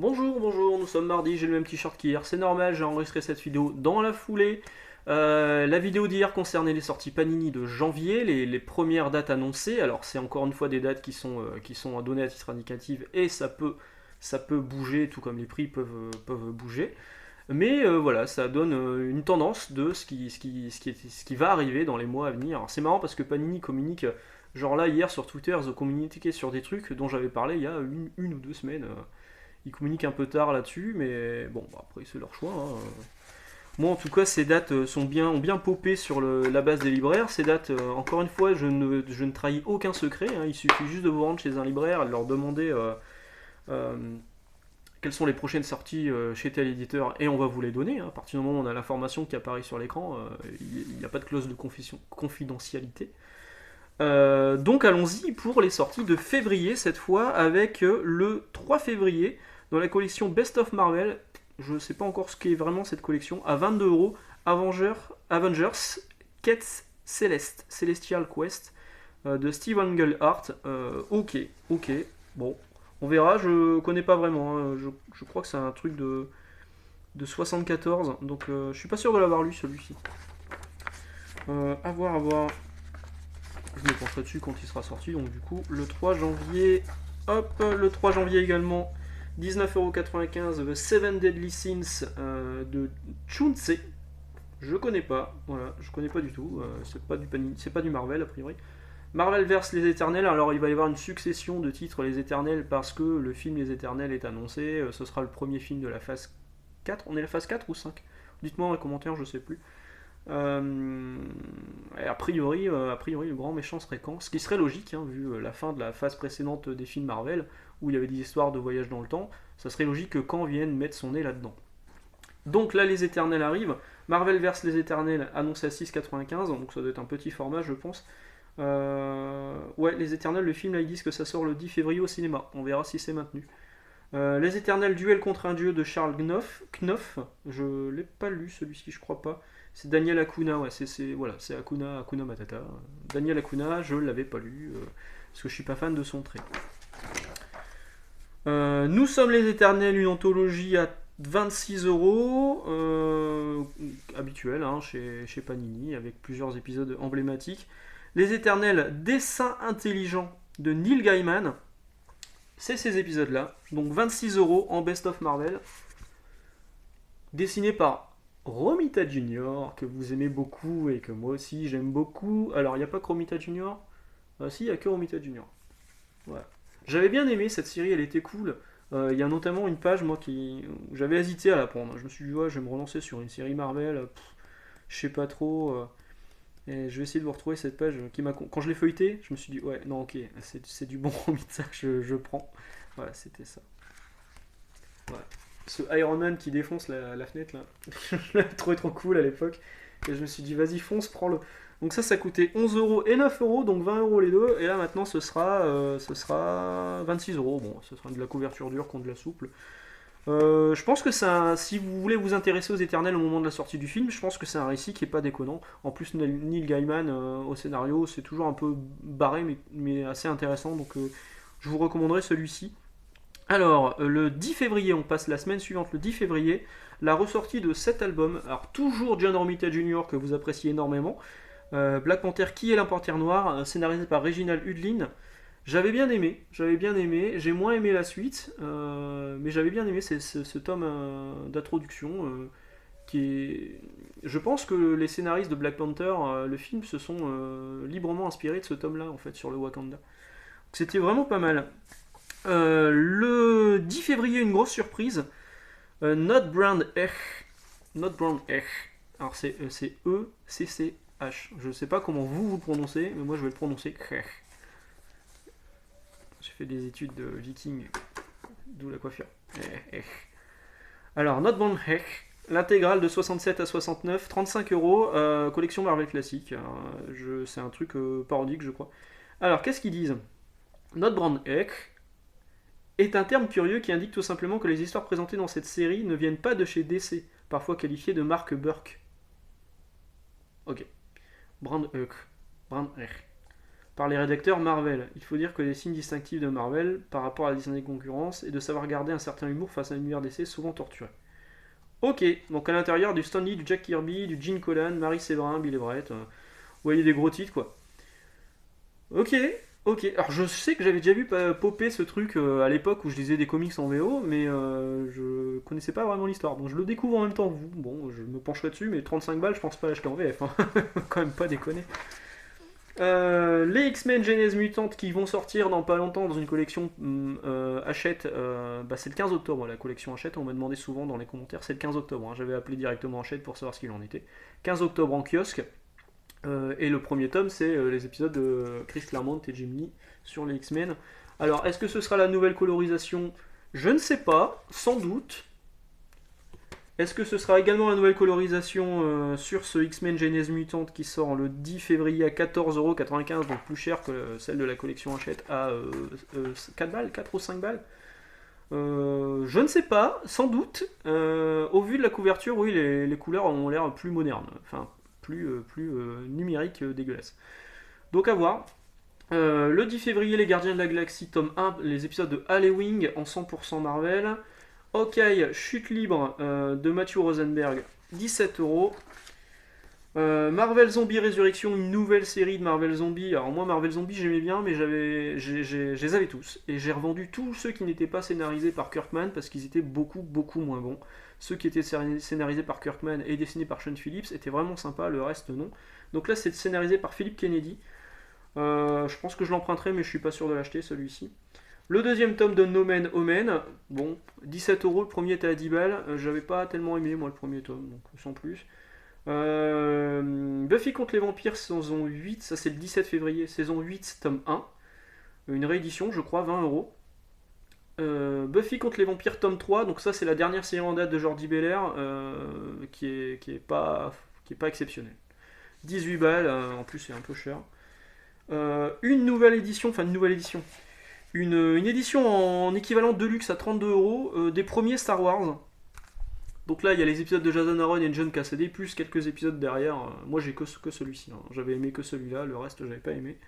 Bonjour, nous sommes mardi, j'ai le même t-shirt qu'hier, c'est normal, j'ai enregistré cette vidéo dans la foulée. La vidéo d'hier concernait les sorties Panini de janvier, les premières dates annoncées. Alors c'est encore une fois des dates qui sont données à titre indicatif et ça peut bouger, tout comme les prix peuvent bouger. Mais voilà, ça donne une tendance de ce qui va arriver dans les mois à venir. Alors, c'est marrant parce que Panini communique, genre là hier sur Twitter, ils ont communiqué sur des trucs dont j'avais parlé il y a une ou deux semaines. Ils communiquent un peu tard là-dessus, mais bon, bah, après c'est leur choix, hein. Moi en tout cas, ces dates ont bien popé sur la base des libraires. Ces dates, encore une fois, je ne trahis aucun secret, hein. Il suffit juste de vous rendre chez un libraire et de leur demander euh, quelles sont les prochaines sorties chez tel éditeur et on va vous les donner, hein. À partir du moment où on a l'information qui apparaît sur l'écran, il n'y a pas de clause de confidentialité. Donc allons-y pour les sorties de février cette fois avec le 3 février dans la collection Best of Marvel. Je ne sais pas encore ce qu'est vraiment cette collection. À 22 € Avengers Quête Céleste, Celestial Quest de Steve Englehart. Ok, bon, on verra. Je connais pas vraiment, hein. Je crois que c'est un truc de 74, donc je suis pas sûr de l'avoir lu celui-ci. À voir, à voir. Je me pencherai dessus quand il sera sorti. Donc du coup, le 3 janvier, hop, le 3 janvier également, 19,95 € The Seven Deadly Sins de Chunse. Je connais pas, voilà, je connais pas du tout. C'est pas du Panini, c'est pas du Marvel a priori. Marvel vs Les Éternels, alors il va y avoir une succession de titres Les Éternels parce que le film Les Éternels est annoncé. Ce sera le premier film de la phase 4. On est la phase 4 ou 5? Dites-moi dans les commentaires, je sais plus. A priori, le grand méchant serait quand? Ce qui serait logique, hein, vu la fin de la phase précédente des films Marvel, où il y avait des histoires de voyage dans le temps, ça serait logique que Kang vienne mettre son nez là-dedans. Donc là, les Éternels arrivent. Marvel vs Les Éternels annoncé à 6,95, donc ça doit être un petit format, je pense. Ouais, Les Éternels, le film, là, ils disent que ça sort le 10 février au cinéma. On verra si c'est maintenu. Les Éternels, duel contre un dieu de Charles Knopf. Je l'ai pas lu celui-ci, je crois pas. C'est Daniel Acuna, ouais, voilà, c'est Akuna Matata. Daniel Acuna, je l'avais pas lu, parce que je suis pas fan de son trait. Nous sommes les Éternels, une anthologie à 26 €, habituelle, hein, chez Panini, avec plusieurs épisodes emblématiques. Les Éternels, dessin intelligent de Neil Gaiman. C'est ces épisodes-là, donc 26 € en Best of Marvel, dessiné par Romita Junior, que vous aimez beaucoup et que moi aussi j'aime beaucoup. Alors, il n'y a pas que Romita Junior. Si, il n'y a que Romita Junior. Ouais. J'avais bien aimé cette série, elle était cool. Il y a notamment une page, moi, où j'avais hésité à la prendre. Je me suis dit, ouais, je vais me relancer sur une série Marvel. Je sais pas trop. Et je vais essayer de vous retrouver cette page qui m'a. Quand je l'ai feuilleté, je me suis dit, ouais, non, ok, c'est du bon Romita que je prends. Voilà, c'était ça. Ouais. Ce Iron Man qui défonce la fenêtre là, je l'avais trouvé trop cool à l'époque. Et je me suis dit, vas-y, fonce, prends-le. Donc ça coûtait 11 € et 9 €, donc 20 € les deux. Et là maintenant, ce sera 26 €. Bon, ce sera de la couverture dure contre de la souple. Je pense que si vous voulez vous intéresser aux Éternels au moment de la sortie du film, je pense que c'est un récit qui est pas déconnant. En plus, Neil Gaiman au scénario, c'est toujours un peu barré, mais assez intéressant. Donc je vous recommanderais celui-ci. Alors, le 10 février, on passe la semaine suivante, le 10 février, la ressortie de cet album. Alors, toujours John Romita Jr., que vous appréciez énormément. Black Panther, qui est l'Panthère Noire, scénarisé par Reginald Hudlin. J'avais bien aimé, j'ai moins aimé la suite, mais j'avais bien aimé ce tome d'introduction qui est... Je pense que les scénaristes de Black Panther, le film, se sont librement inspirés de ce tome-là, en fait, sur le Wakanda. C'était vraiment pas mal. Le 10 février, une grosse surprise. Not Brand Ech. Not Brand Ech. Alors c'est E-C-C-H. Je ne sais pas comment vous prononcez, mais moi je vais le prononcer Ech. J'ai fait des études de viking, d'où la coiffure. Ech. Alors, Not Brand Ech. L'intégrale de 67 à 69, 35 €, collection Marvel classique. C'est un truc parodique, je crois. Alors, qu'est-ce qu'ils disent? Not Brand Ech est un terme curieux qui indique tout simplement que les histoires présentées dans cette série ne viennent pas de chez DC, parfois qualifiées de marque Burke. Ok. Brand Ech. par les rédacteurs Marvel. Il faut dire que les signes distinctifs de Marvel par rapport à la Disney concurrence est de savoir garder un certain humour face à un univers d'essai souvent torturé. Ok, donc à l'intérieur du Stan Lee, du Jack Kirby, du Gene Colan, Marie Séverin, Bill Everett, vous voyez des gros titres quoi. Ok, ok. Alors je sais que j'avais déjà vu popper ce truc à l'époque où je lisais des comics en VO, mais je connaissais pas vraiment l'histoire. Donc je le découvre en même temps que vous. Bon, je me pencherai dessus, mais 35 balles, je pense pas l'acheter en VF. Hein. Quand même pas déconner. Les X-Men Genèse Mutante qui vont sortir dans pas longtemps dans une collection Hachette, c'est le 15 octobre la collection Hachette, on m'a demandé souvent dans les commentaires, c'est le 15 octobre, hein. J'avais appelé directement Hachette pour savoir ce qu'il en était. 15 octobre en kiosque, et le premier tome c'est les épisodes de Chris Claremont et Jim Lee sur les X-Men. Alors est-ce que ce sera la nouvelle colorisation? Je ne sais pas, sans doute. Est-ce que ce sera également la nouvelle colorisation sur ce X-Men Genèse Mutante qui sort le 10 février à 14,95€, donc plus cher que celle de la collection Hachette à 4 balles, 4 ou 5 balles? Je ne sais pas, sans doute. Au vu de la couverture, oui, les couleurs ont l'air plus modernes, enfin plus numériques, dégueulasses. Donc à voir. Le 10 février, Les Gardiens de la Galaxie, tome 1, les épisodes de Halloween en 100% Marvel. Ok, Chute libre de Matthew Rosenberg, 17€. Marvel Zombie Résurrection, une nouvelle série de Marvel Zombie. Alors moi Marvel Zombie j'aimais bien, mais je les avais tous. Et j'ai revendu tous ceux qui n'étaient pas scénarisés par Kirkman parce qu'ils étaient beaucoup moins bons. Ceux qui étaient scénarisés par Kirkman et dessinés par Sean Phillips étaient vraiment sympas, le reste non. Donc là c'est scénarisé par Philip Kennedy. Je pense que je l'emprunterai, mais je suis pas sûr de l'acheter celui-ci. Le deuxième tome de No Man Omen, bon, 17€, le premier était à 10 balles, j'avais pas tellement aimé moi le premier tome, donc sans plus. Buffy contre les vampires, saison 8, ça c'est le 17 février, saison 8, tome 1, une réédition, je crois, 20€. Buffy contre les vampires, tome 3, donc ça c'est la dernière série en date de Jordi Belair, qui est pas exceptionnelle. 18 balles, en plus c'est un peu cher. Une nouvelle édition, une édition en équivalent Deluxe à 32€, des premiers Star Wars. Donc là, il y a les épisodes de Jason Aaron et John Cassidy, plus quelques épisodes derrière. Moi, j'ai que celui-ci. Hein. J'avais aimé que celui-là, le reste, j'avais pas aimé.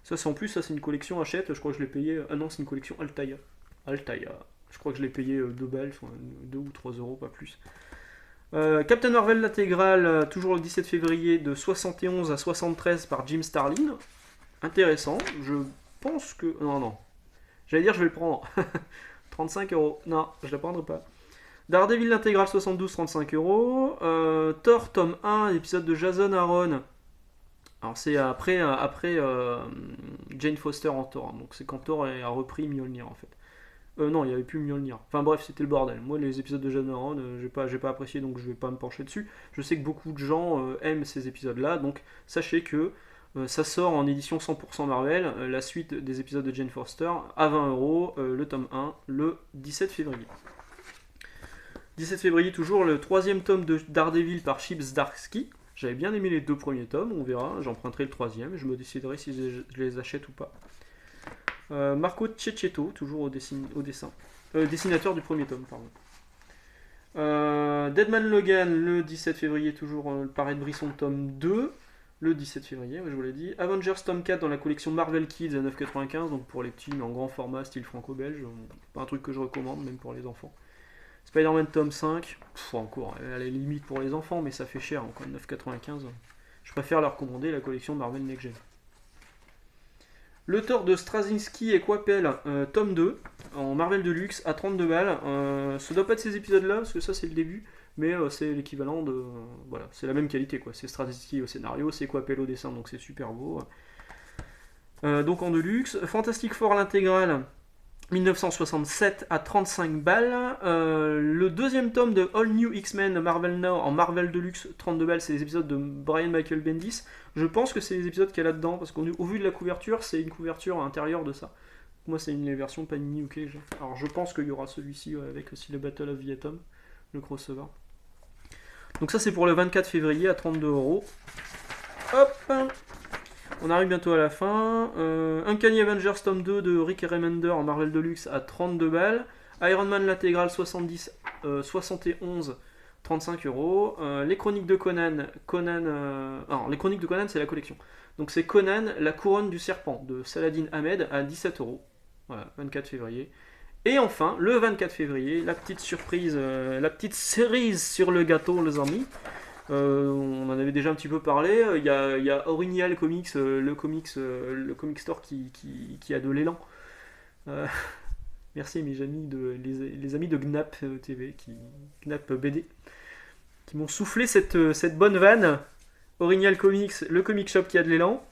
Ça, c'est en plus, ça, c'est une collection Hachette. Je crois que je l'ai payé. Ah non, c'est une collection Altaïa. Je crois que je l'ai payé 2 balles, enfin, 2 ou 3€, pas plus. Captain Marvel l'intégrale, toujours le 17 février, de 71 à 73 par Jim Starlin. Intéressant. Je pense que. Non. J'allais dire, je vais le prendre. 35€. Non, je la prendrai pas. Daredevil l'intégrale 72, 35€. Thor tome 1, épisode de Jason Aaron. Alors c'est après Jane Foster en Thor. Hein. Donc c'est quand Thor a repris Mjolnir en fait. Non, il n'y avait plus Mjolnir. Enfin bref, c'était le bordel. Moi, les épisodes de Jason Aaron, j'ai pas apprécié, donc je vais pas me pencher dessus. Je sais que beaucoup de gens aiment ces épisodes-là, donc sachez que ça sort en édition 100% Marvel, la suite des épisodes de Jane Foster, à 20€, le tome 1, le 17 février. 17 février, toujours le troisième tome de Daredevil par Chip Zdarsky. J'avais bien aimé les deux premiers tomes, on verra, j'emprunterai le troisième, je me déciderai si je les achète ou pas. Marco Cecchetto, toujours au dessin. Dessinateur du premier tome, pardon. Deadman Logan, le 17 février, toujours le Parade Brisson, tome 2. Le 17 février, je vous l'ai dit. Avengers tome 4 dans la collection Marvel Kids à 9,95, donc pour les petits, mais en grand format, style franco-belge. Pas un truc que je recommande, même pour les enfants. Spider-Man tome 5, encore, elle est limite pour les enfants, mais ça fait cher, encore 9,95. Je préfère leur commander la collection Marvel Next Gen. Le Thor de Straczynski et Coipel, tome 2, en Marvel Deluxe, à 32 balles. Ce doit pas être ces épisodes-là, parce que ça c'est le début, mais c'est l'équivalent de... voilà, c'est la même qualité, quoi. C'est Straczynski au scénario, c'est Coipel au dessin, donc c'est super beau. Donc en Deluxe. Fantastic Four l'intégrale, 1967 à 35 balles. Le deuxième tome de All New X-Men Marvel Now en Marvel Deluxe, 32 balles, c'est les épisodes de Brian Michael Bendis. Je pense que c'est les épisodes qu'il y a là-dedans, parce qu'au vu de la couverture, c'est une couverture intérieure de ça. Moi, c'est une version Panini ou okay, alors je pense qu'il y aura celui-ci avec aussi le Battle of Vietnam, le crossover. Donc ça, c'est pour le 24 février à 32€. Hop! On arrive bientôt à la fin. Uncanny Avengers tome 2 de Rick Remender en Marvel Deluxe à 32 balles. Iron Man l'intégrale 71, 35€. Les Chroniques de Conan. Alors, les Chroniques de Conan, c'est la collection. Donc c'est Conan, la couronne du serpent de Saladin Ahmed à 17 €. Voilà, 24 février. Et enfin, le 24 février, la petite surprise, la petite cerise sur le gâteau, les amis. On en avait déjà un petit peu parlé. Il y a Original Comics, le comic store qui a de l'élan. Euh, merci mes amis les amis de Gnap TV, Gnap BD, qui m'ont soufflé cette bonne vanne. Original Comics, le comic shop qui a de l'élan.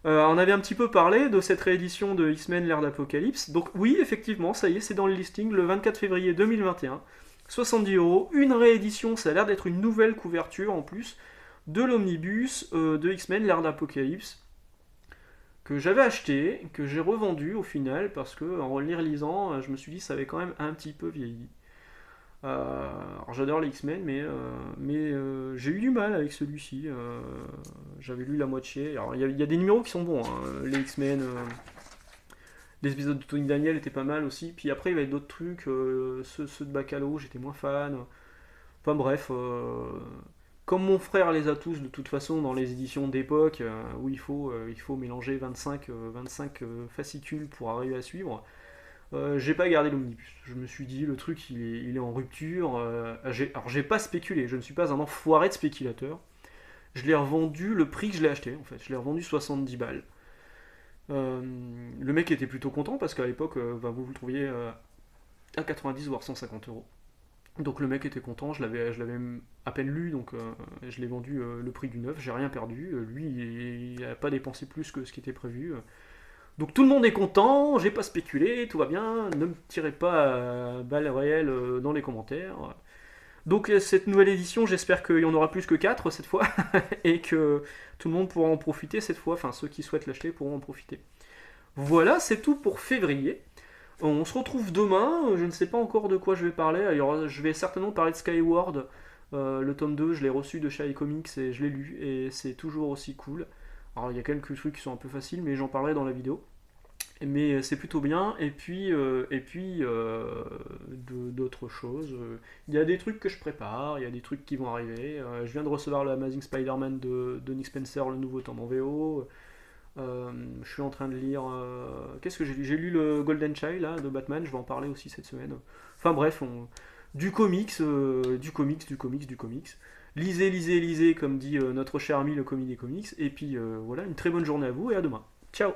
On avait un petit peu parlé de cette réédition de X-Men l'ère d'Apocalypse. Donc oui, effectivement, ça y est, c'est dans le listing le 24 février 2021. 70 €, une réédition, ça a l'air d'être une nouvelle couverture en plus de l'omnibus de X-Men l'ère d'Apocalypse que j'avais acheté, que j'ai revendu au final parce que en les relisant, je me suis dit ça avait quand même un petit peu vieilli. Alors j'adore les X-Men, mais j'ai eu du mal avec celui-ci. J'avais lu la moitié. Alors il y a des numéros qui sont bons, hein. Les X-Men, les épisodes de Tony Daniel étaient pas mal aussi. Puis après il y avait d'autres trucs, ceux de Bacalo, j'étais moins fan. Enfin bref, comme mon frère les a tous de toute façon dans les éditions d'époque, où il faut mélanger 25 fascicules pour arriver à suivre. J'ai pas gardé l'omnibus. Je me suis dit, le truc il est en rupture. Alors j'ai pas spéculé, je ne suis pas un enfoiré de spéculateur. Je l'ai revendu le prix que je l'ai acheté en fait. Je l'ai revendu 70 balles. Le mec était plutôt content parce qu'à l'époque, vous le trouviez à 90 voire 150 €. Donc le mec était content, je l'avais à peine lu, donc je l'ai vendu le prix du neuf, j'ai rien perdu. Lui, il n'a pas dépensé plus que ce qui était prévu. Donc tout le monde est content, j'ai pas spéculé, tout va bien, ne me tirez pas à balles réelles dans les commentaires. Donc cette nouvelle édition, j'espère qu'il y en aura plus que 4 cette fois, et que tout le monde pourra en profiter cette fois, enfin ceux qui souhaitent l'acheter pourront en profiter. Voilà, c'est tout pour février. On se retrouve demain, je ne sais pas encore de quoi je vais parler, alors, je vais certainement parler de Skyward, le tome 2, je l'ai reçu de chez iComics et je l'ai lu, et c'est toujours aussi cool. Alors il y a quelques trucs qui sont un peu faciles, mais j'en parlerai dans la vidéo. Mais c'est plutôt bien, et puis d'autres choses. Il y a des trucs que je prépare, il y a des trucs qui vont arriver. Je viens de recevoir le Amazing Spider-Man de Nick Spencer, le nouveau tome en VO. Je suis en train de lire. Qu'est-ce que j'ai lu? J'ai lu le Golden Child là, de Batman, je vais en parler aussi cette semaine. Enfin bref, du comics, du comics, du comics, du comics. Lisez, lisez, lisez, comme dit notre cher ami le Comité des Comics. Et puis voilà, une très bonne journée à vous et à demain. Ciao!